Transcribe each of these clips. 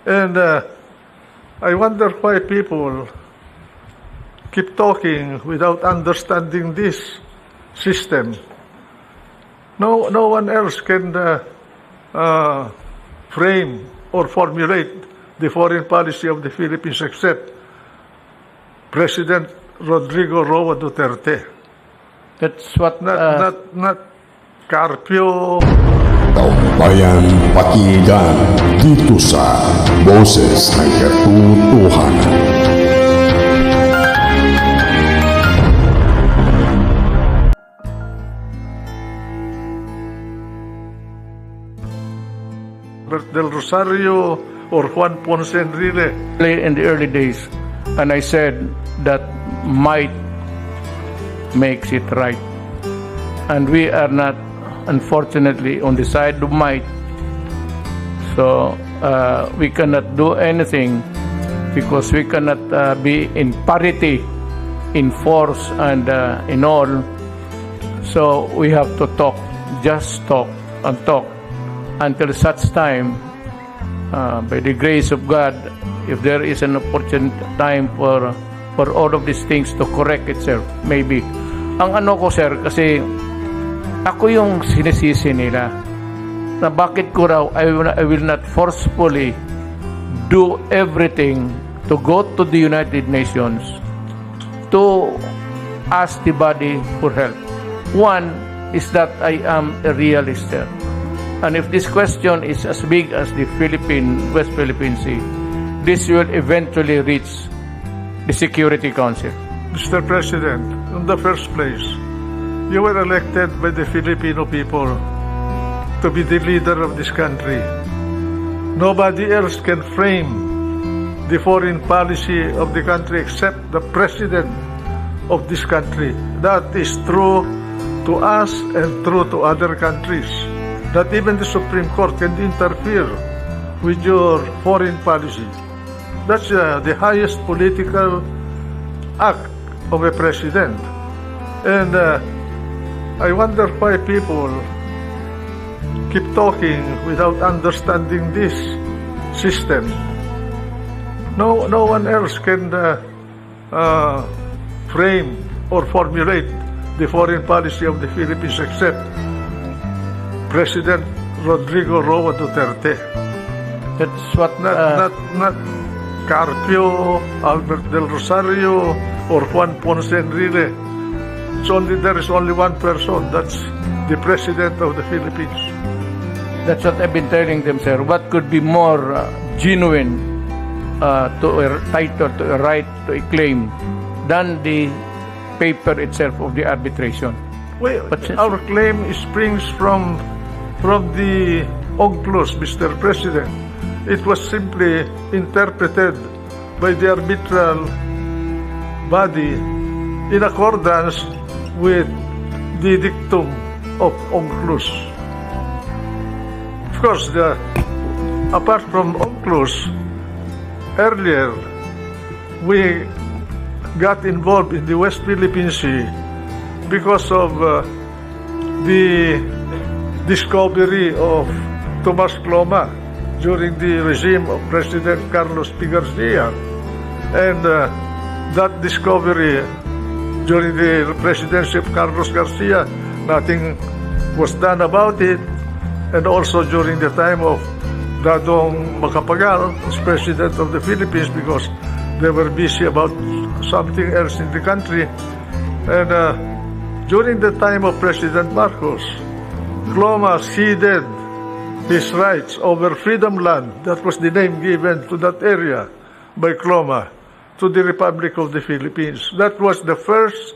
And I wonder why people keep talking without understanding this system. No one else can frame or formulate the foreign policy of the Philippines except President Rodrigo Roa Duterte. That's what Not Carpio. Taumbayan pakinggan dito sa Boses ng Katotohanan. Del Rosario or Juan Ponce Enrile. in the early days, and I said that might makes it right, and we are not, unfortunately, on the side of might. So we cannot do anything because we cannot be in parity in force and in all. So we have to talk, just talk and talk until such time, by the grace of God, if there is an opportune time for all of these things to correct itself, maybe. Ang ano ko, sir, kasi ako yung sinisisi nila na bakit ko raw I will not forcefully do everything to go to the United Nations to ask the body for help. One is that I am a realist, sir. And if this question is as big as the West Philippine Sea, this will eventually reach the Security Council. Mr. President, in the first place, you were elected by the Filipino people to be the leader of this country. Nobody else can frame the foreign policy of the country except the president of this country. That is true to us and true to other countries. That even the Supreme Court can interfere with your foreign policy. That's the highest political act of a president. And I wonder why people keep talking without understanding this system. No one else can frame or formulate the foreign policy of the Philippines except President Rodrigo Roa Duterte. That's what Not Carpio, Albert del Rosario, or Juan Ponce Enrile. There is only one person. That's the President of the Philippines. That's what I've been telling them, sir. What could be more genuine to a title, to a right, to a claim than the paper itself of the arbitration? Our claim springs from the UNCLOS, Mr. President. It was simply interpreted by the arbitral body in accordance with the dictum of UNCLOS. Of course, apart from UNCLOS, earlier we got involved in the West Philippine Sea because of the discovery of Tomas Cloma during the regime of President Carlos P. Garcia. And that discovery during the presidency of Carlos Garcia, nothing was done about it. And also during the time of Dadong Macapagal as President of the Philippines, because they were busy about something else in the country. And during the time of President Marcos, Cloma ceded his rights over Freedom Land, that was the name given to that area by Cloma, to the Republic of the Philippines. That was the first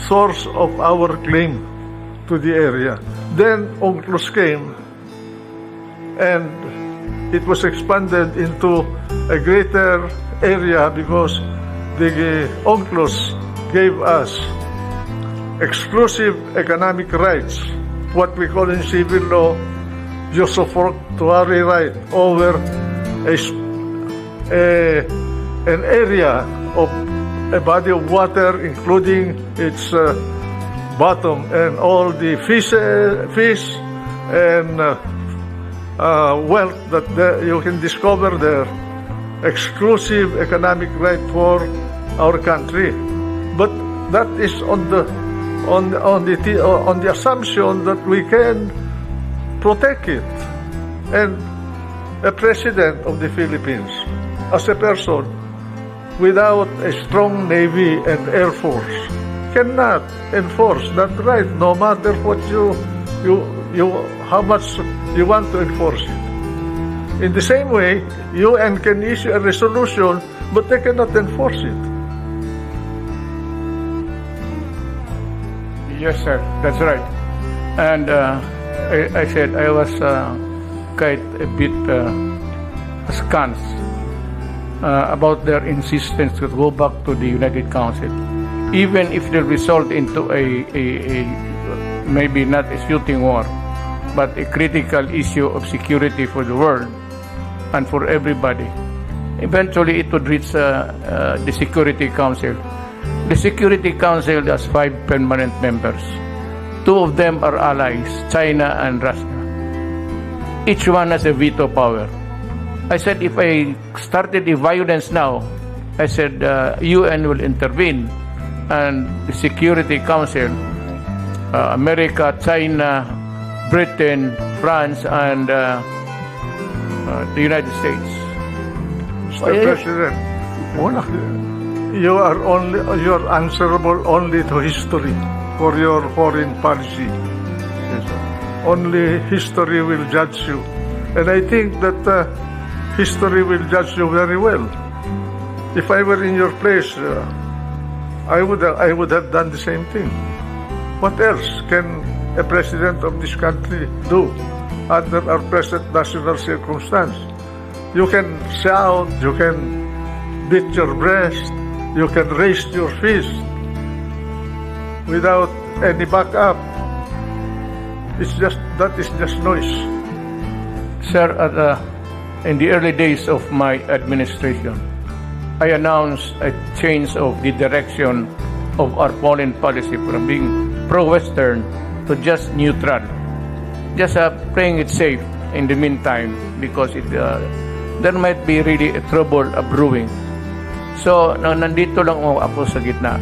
source of our claim to the area. Then UNCLOS came, and it was expanded into a greater area because the UNCLOS gave us exclusive economic rights, what we call in civil law, usufructuary right over an area of a body of water, including its bottom and all the fish and wealth that you can discover there, exclusive economic right for our country. But that is on the assumption that we can protect it. And a president of the Philippines, as a person without a strong navy and air force, cannot enforce that right, no matter what how much you want to enforce it. In the same way, UN can issue a resolution, but they cannot enforce it. Yes, sir. That's right. And I said I was quite a bit askance about their insistence to go back to the United Council, even if they result into a maybe not a shooting war, but a critical issue of security for the world and for everybody. Eventually, it would reach the Security Council. The Security Council has 5 permanent members. 2 of them are allies, China and Russia. Each one has a veto power. I said, if I started the violence now, I said, UN will intervene, and the Security Council, America, China, Britain, France, and the United States. Mr. President, you are answerable only to history for your foreign policy. Yes, sir. Only history will judge you. And I think that history will judge you very well. If I were in your place, I would have done the same thing. What else can a president of this country do under our present national circumstance? You can shout, you can beat your breast, you can raise your fist without any backup. That is just noise. Sir, in the early days of my administration, I announced a change of the direction of our foreign policy from being pro-Western to just neutral. Just playing it safe in the meantime, because there might be really a trouble brewing. So, nandito lang ako sa gitna.